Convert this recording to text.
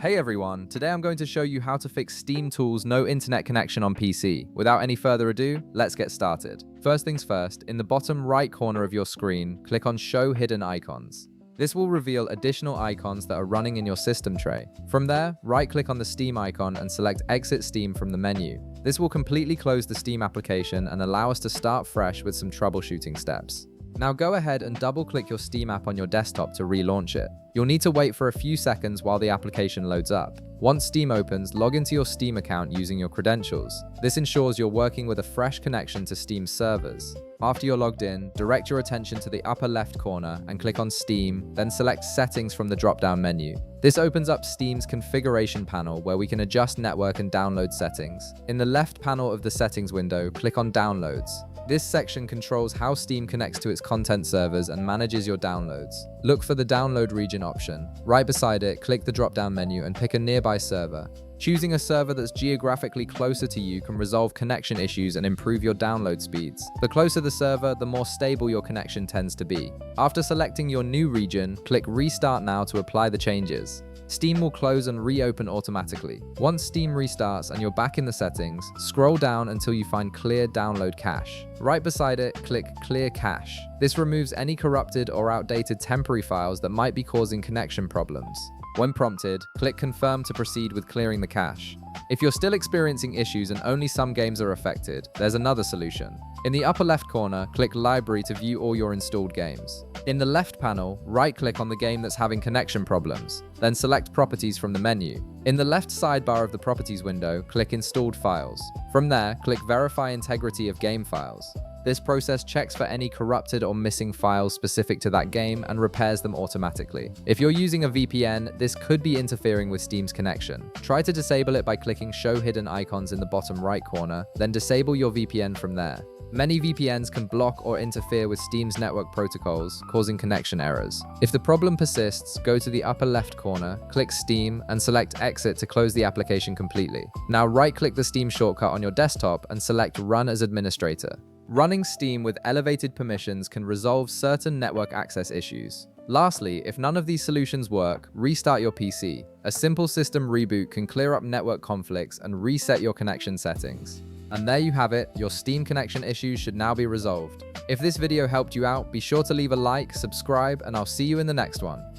Hey everyone, today I'm going to show you how to fix Steam Tools' no internet connection on PC. Without any further ado, let's get started. First things first, in the bottom right corner of your screen, click on Show Hidden Icons. This will reveal additional icons that are running in your system tray. From there, right-click on the Steam icon and select Exit Steam from the menu. This will completely close the Steam application and allow us to start fresh with some troubleshooting steps. Now go ahead and double-click your Steam app on your desktop to relaunch it. You'll need to wait for a few seconds while the application loads up. Once Steam opens, log into your Steam account using your credentials. This ensures you're working with a fresh connection to Steam's servers. After you're logged in, direct your attention to the upper left corner and click on Steam, then select Settings from the drop-down menu. This opens up Steam's configuration panel where we can adjust network and download settings. In the left panel of the settings window, click on Downloads. This section controls how Steam connects to its content servers and manages your downloads. Look for the download region option. Right beside it, click the drop-down menu and pick a nearby server. Choosing a server that's geographically closer to you can resolve connection issues and improve your download speeds. The closer the server, the more stable your connection tends to be. After selecting your new region, click Restart Now to apply the changes. Steam will close and reopen automatically. Once Steam restarts and you're back in the settings, scroll down until you find Clear Download Cache. Right beside it, click Clear Cache. This removes any corrupted or outdated temporary files that might be causing connection problems. When prompted, click Confirm to proceed with clearing the cache. If you're still experiencing issues and only some games are affected, there's another solution. In the upper left corner, click Library to view all your installed games. In the left panel, right-click on the game that's having connection problems, then select Properties from the menu. In the left sidebar of the Properties window, click Installed Files. From there, click Verify Integrity of Game Files. This process checks for any corrupted or missing files specific to that game and repairs them automatically. If you're using a VPN, this could be interfering with Steam's connection. Try to disable it by clicking Show Hidden Icons in the bottom right corner, then disable your VPN from there. Many VPNs can block or interfere with Steam's network protocols, causing connection errors. If the problem persists, go to the upper left corner, click Steam, and select Exit to close the application completely. Now right-click the Steam shortcut on your desktop and select Run as Administrator. Running Steam with elevated permissions can resolve certain network access issues. Lastly, if none of these solutions work, restart your PC. A simple system reboot can clear up network conflicts and reset your connection settings. And there you have it, your Steam connection issues should now be resolved. If this video helped you out, be sure to leave a like, subscribe, and I'll see you in the next one.